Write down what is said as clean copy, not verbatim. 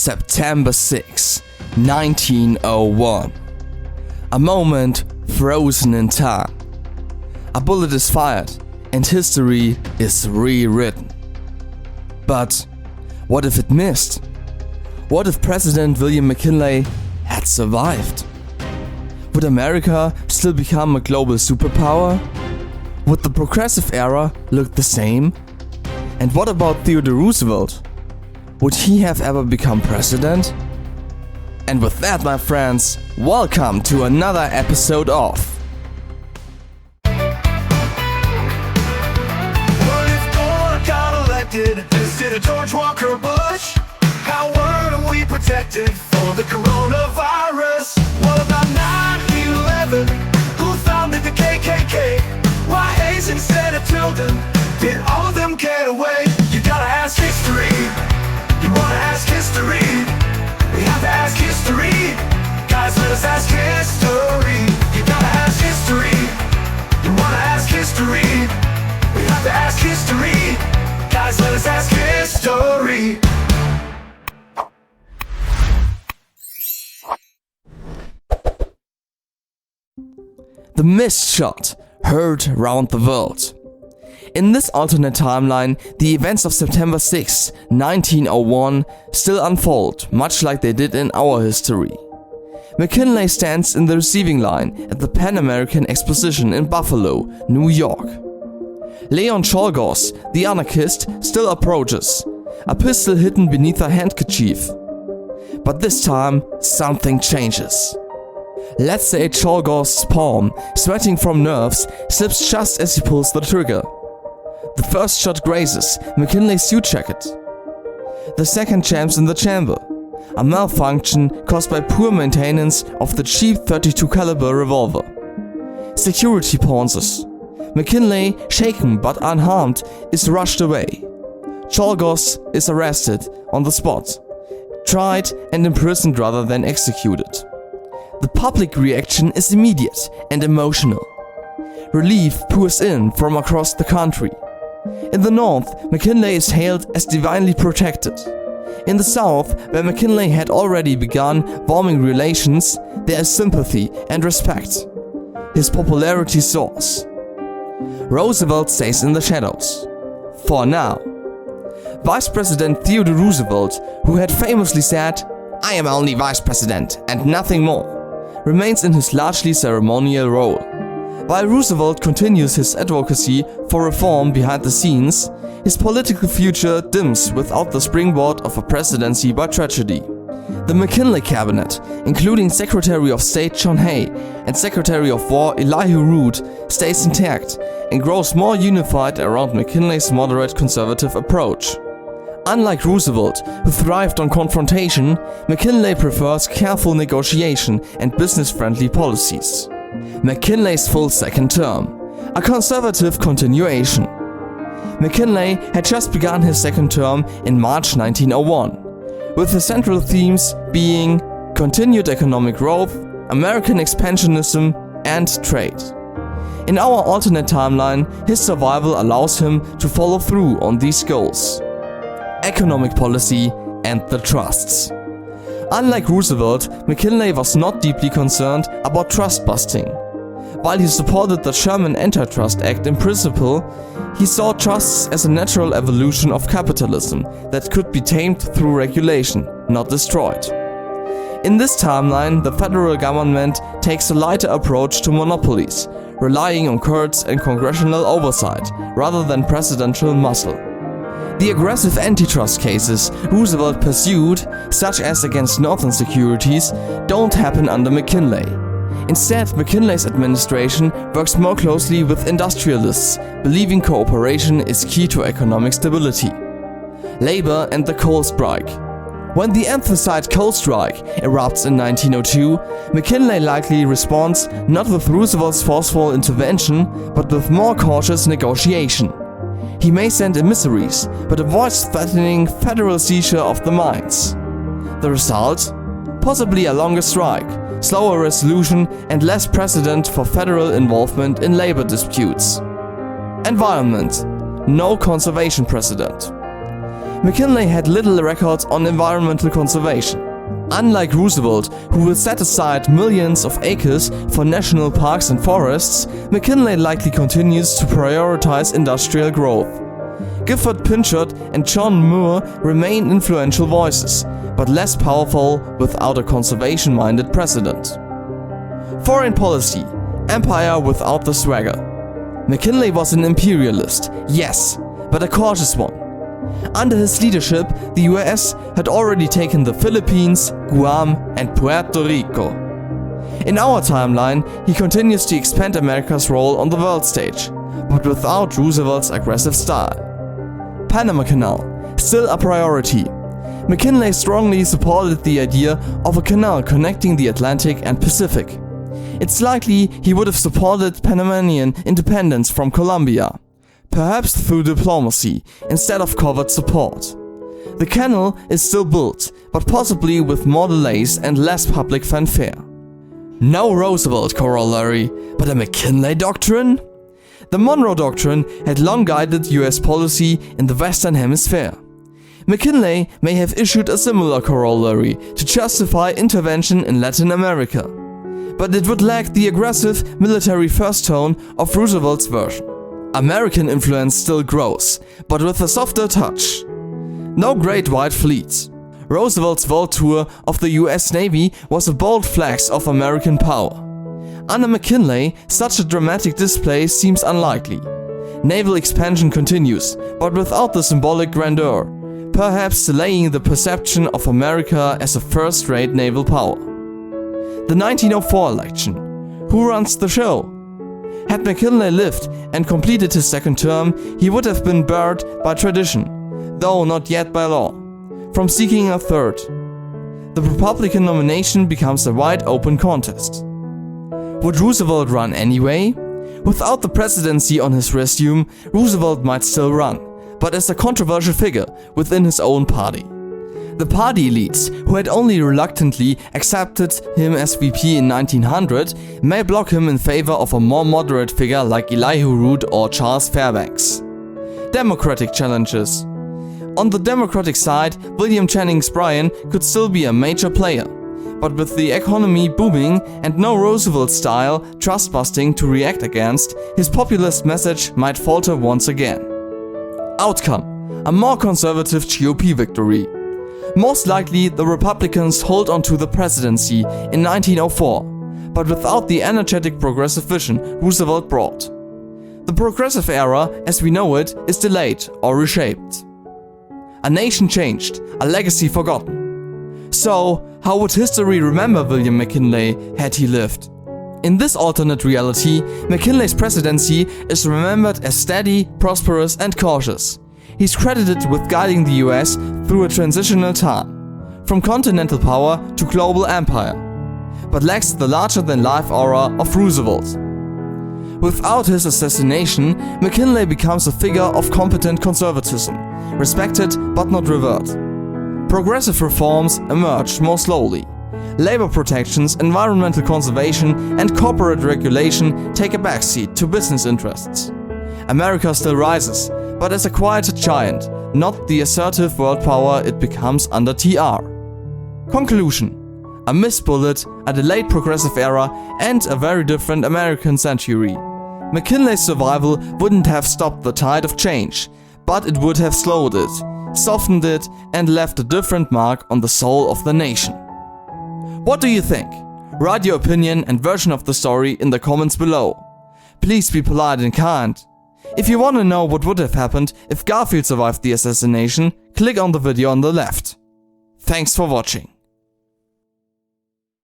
September 6, 1901. A moment frozen in time. A bullet is fired and history is rewritten. But what if it missed? What if President William McKinley had survived? Would America still become a global superpower? Would the progressive era look the same? And what about Theodore Roosevelt? Would he have ever become president? And with that, my friends, welcome to another episode of What if Gore got elected instead of George Walker Bush? How were we protected for the coronavirus? What about 9/11? Who founded the KKK? Why Hayes instead of Tilden? Did all of them get away? You gotta ask history. You wanna ask history? We have to ask history. Guys, let us ask history. You gotta ask history. You wanna ask history? We have to ask history. Guys, let us ask history. the missed shot heard around the world. In this alternate timeline, the events of September 6, 1901 still unfold, much like they did in our history. McKinley stands in the receiving line at the Pan American Exposition in Buffalo, New York. Leon Czolgosz, the anarchist, still approaches, a pistol hidden beneath a handkerchief. But this time, something changes. Let's say Czolgosz's palm, sweating from nerves, slips just as he pulls the trigger. The first shot grazes McKinley's suit jacket. The second jams in the chamber, a malfunction caused by poor maintenance of the cheap .32 caliber revolver. Security pauses. McKinley, shaken but unharmed, is rushed away. Czolgosz is arrested on the spot, tried and imprisoned rather than executed. The public reaction is immediate and emotional. Relief pours in from across the country. In the north, McKinley is hailed as divinely protected. In the south, where McKinley had already begun warming relations, there is sympathy and respect. His popularity soars. Roosevelt stays in the shadows. For now. Vice President Theodore Roosevelt, who had famously said, "I am only vice president and nothing more," remains in his largely ceremonial role. While Roosevelt continues his advocacy for reform behind the scenes, his political future dims without the springboard of a presidency by tragedy. The McKinley cabinet, including Secretary of State John Hay and Secretary of War Elihu Root, stays intact and grows more unified around McKinley's moderate conservative approach. Unlike Roosevelt, who thrived on confrontation, McKinley prefers careful negotiation and business-friendly policies. McKinley's full second term, a conservative continuation. McKinley had just begun his second term in March 1901, with the central themes being continued economic growth, American expansionism, and trade. In our alternate timeline, his survival allows him to follow through on these goals: economic policy and the trusts. Unlike Roosevelt, McKinley was not deeply concerned about trust busting. While he supported the Sherman Antitrust Act in principle, he saw trusts as a natural evolution of capitalism that could be tamed through regulation, not destroyed. In this timeline, the federal government takes a lighter approach to monopolies, relying on courts and congressional oversight rather than presidential muscle. The aggressive antitrust cases Roosevelt pursued, such as against Northern Securities, don't happen under McKinley. Instead, McKinley's administration works more closely with industrialists, believing cooperation is key to economic stability. Labor and the coal strike. When the anthracite coal strike erupts in 1902, McKinley likely responds not with Roosevelt's forceful intervention, but with more cautious negotiation. He may send emissaries, but avoids threatening federal seizure of the mines. The result? Possibly a longer strike, slower resolution, and less precedent for federal involvement in labor disputes. Environment. No conservation precedent. McKinley had little records on environmental conservation. Unlike Roosevelt, who would set aside millions of acres for national parks and forests, McKinley likely continues to prioritize industrial growth. Gifford Pinchot and John Muir remain influential voices, but less powerful without a conservation-minded president. Foreign policy: empire without the swagger. McKinley was an imperialist, yes, but a cautious one. Under his leadership, the US had already taken the Philippines, Guam, and Puerto Rico. In our timeline, he continues to expand America's role on the world stage, but without Roosevelt's aggressive style. Panama Canal, still a priority. McKinley strongly supported the idea of a canal connecting the Atlantic and Pacific. It's likely he would have supported Panamanian independence from Colombia, perhaps through diplomacy instead of covert support. The canal is still built, but possibly with more delays and less public fanfare. No Roosevelt corollary, but a McKinley doctrine? The Monroe Doctrine had long guided US policy in the Western Hemisphere. McKinley may have issued a similar corollary to justify intervention in Latin America, but it would lack the aggressive military first tone of Roosevelt's version. American influence still grows, but with a softer touch. No Great White Fleet. Roosevelt's world tour of the US Navy was a bold flex of American power. Under McKinley, such a dramatic display seems unlikely. Naval expansion continues, but without the symbolic grandeur, perhaps delaying the perception of America as a first-rate naval power. The 1904 election. Who runs the show? Had McKinley lived and completed his second term, he would have been barred by tradition, though not yet by law, from seeking a third. The Republican nomination becomes a wide-open contest. Would Roosevelt run anyway? Without the presidency on his resume, Roosevelt might still run, but as a controversial figure within his own party. The party elites, who had only reluctantly accepted him as VP in 1900, may block him in favor of a more moderate figure like Elihu Root or Charles Fairbanks. Democratic challenges. On the Democratic side, William Jennings Bryan could still be a major player, but with the economy booming and no Roosevelt-style trust-busting to react against, his populist message might falter once again. Outcome: a more conservative GOP victory. Most likely, the Republicans hold on to the presidency in 1904, but without the energetic progressive vision Roosevelt brought. The progressive era, as we know it, is delayed or reshaped. A nation changed, a legacy forgotten. So, how would history remember William McKinley had he lived? In this alternate reality, McKinley's presidency is remembered as steady, prosperous, and cautious. He's credited with guiding the US through a transitional time, from continental power to global empire, but lacks the larger-than-life aura of Roosevelt. Without his assassination, McKinley becomes a figure of competent conservatism, respected but not revered. Progressive reforms emerged more slowly. Labor protections, environmental conservation, and corporate regulation take a backseat to business interests. America still rises, but as a quiet giant, not the assertive world power it becomes under TR. Conclusion: a missed bullet, a delayed progressive era, and a very different American century. McKinley's survival wouldn't have stopped the tide of change, but it would have slowed it, softened it, and left a different mark on the soul of the nation. What do you think? Write your opinion and version of the story in the comments below. Please be polite and kind. If you want to know what would have happened if Garfield survived the assassination, click on the video on the left. Thanks for watching.